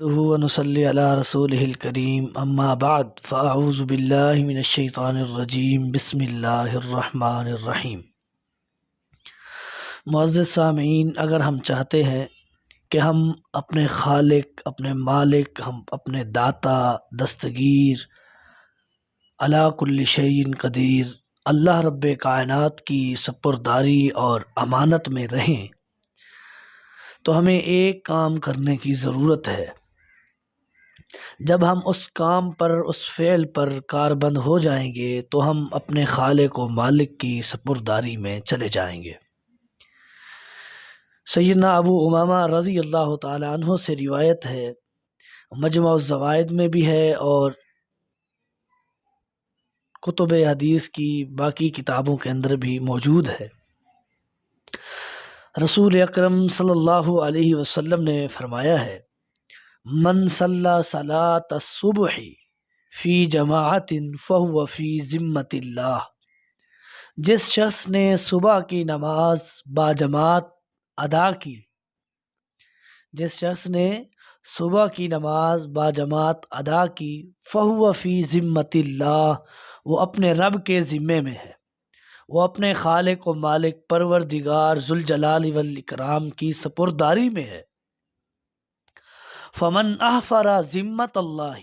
نحمده ونصلي على رسوله الكريم اما بعد فاعوذ باللہ من الشیطان الرجیم بسم اللہ الرحمن الرحیم۔ معزز سامعین، اگر ہم چاہتے ہیں کہ ہم اپنے خالق، اپنے مالک، ہم اپنے داتا، دستگیر، علی کل شیء قدیر اللہ رب کائنات کی سپرداری اور امانت میں رہیں تو ہمیں ایک کام کرنے کی ضرورت ہے۔ جب ہم اس کام پر، اس فعل پر کاربند ہو جائیں گے تو ہم اپنے خالق و مالک کی سپرداری میں چلے جائیں گے۔ سیدنا ابو امامہ رضی اللہ تعالی عنہ سے روایت ہے، مجمع الزوائد میں بھی ہے اور کتب حدیث کی باقی کتابوں کے اندر بھی موجود ہے۔ رسول اکرم صلی اللہ علیہ وسلم نے فرمایا ہے، من صلی صلاۃ الصبح فی جماعت فہو فی ذمۃ اللہ۔ جس شخص نے صبح کی نماز باجماعت ادا کی، جس شخص نے صبح کی نماز باجماعت ادا کی، فہو فی ذمۃ اللہ، وہ اپنے رب کے ذمے میں ہے، وہ اپنے خالق و مالک پروردگار ذوالجلال والاکرام کی سپرداری میں ہے۔ فمن احفر ذمۃ اللہ،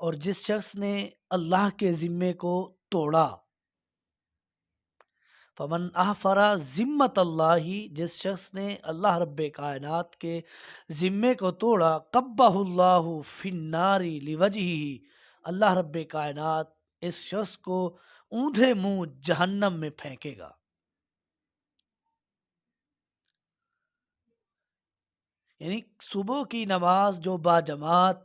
اور جس شخص نے اللہ کے ذمے کو توڑا، فمن احفر ذمۃ اللہ، جس شخص نے اللہ رب کائنات کے ذمے کو توڑا، قبہ اللہ فی النار لوجہہ، اللہ رب کائنات اس شخص کو اوندھے منہ جہنم میں پھینکے گا۔ یعنی صبح کی نماز جو باجماعت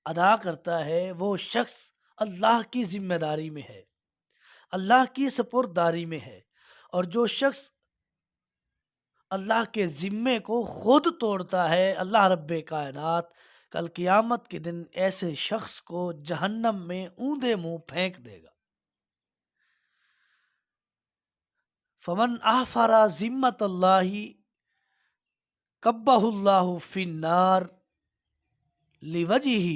ادا کرتا ہے وہ شخص اللہ کی ذمہ داری میں ہے، اللہ کی سپرداری میں ہے، اور جو شخص اللہ کے ذمے کو خود توڑتا ہے، اللہ رب کائنات کل قیامت کے دن ایسے شخص کو جہنم میں اوندے منہ پھینک دے گا۔ فمن احفر ذمۃ اللہ قبہ اللہ فی النار لوجہہ۔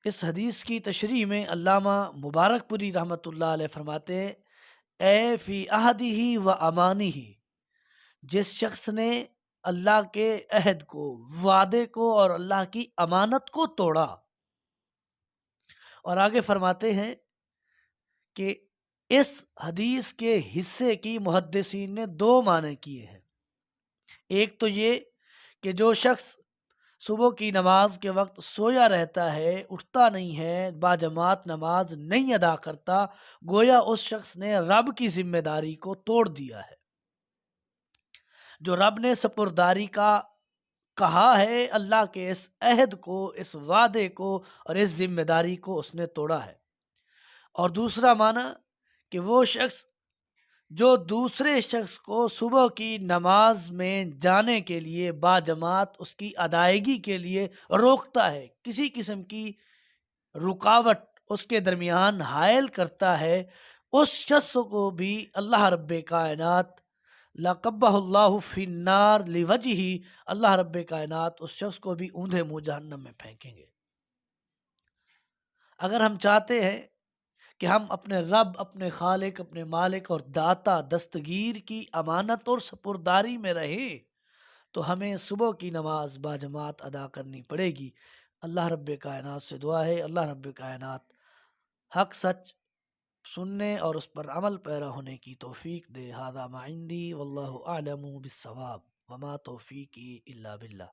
اس حدیث کی تشریح میں علامہ مبارک پوری رحمۃ اللہ علیہ فرماتے ہیں، اے فی عہدہ و امانہ، جس شخص نے اللہ کے عہد کو، وعدے کو اور اللہ کی امانت کو توڑا۔ اور آگے فرماتے ہیں کہ اس حدیث کے حصے کی محدثین نے دو معنی کیے ہیں۔ ایک تو یہ کہ جو شخص صبح کی نماز کے وقت سویا رہتا ہے، اٹھتا نہیں ہے، باجماعت نماز نہیں ادا کرتا، گویا اس شخص نے رب کی ذمہ داری کو توڑ دیا ہے۔ جو رب نے سپرداری کا کہا ہے، اللہ کے اس عہد کو، اس وعدے کو اور اس ذمہ داری کو اس نے توڑا ہے۔ اور دوسرا معنی کہ وہ شخص جو دوسرے شخص کو صبح کی نماز میں جانے کے لیے، باجماعت اس کی ادائیگی کے لیے روکتا ہے، کسی قسم کی رکاوٹ اس کے درمیان حائل کرتا ہے، اس شخص کو بھی اللہ رب کائنات لقبہ اللہ فی النار لوجہہ، اللہ رب کائنات اس شخص کو بھی اوندھے منہ جہنم میں پھینکیں گے۔ اگر ہم چاہتے ہیں کہ ہم اپنے رب، اپنے خالق، اپنے مالک اور داتا دستگیر کی امانت اور سپرداری میں رہیں تو ہمیں صبح کی نماز باجماعت ادا کرنی پڑے گی۔ اللہ رب کائنات سے دعا ہے، اللہ رب کائنات حق سچ سننے اور اس پر عمل پیرا ہونے کی توفیق دے۔ ھذا ما عندی واللہ اعلم بالصواب وما توفیقی الا باللہ۔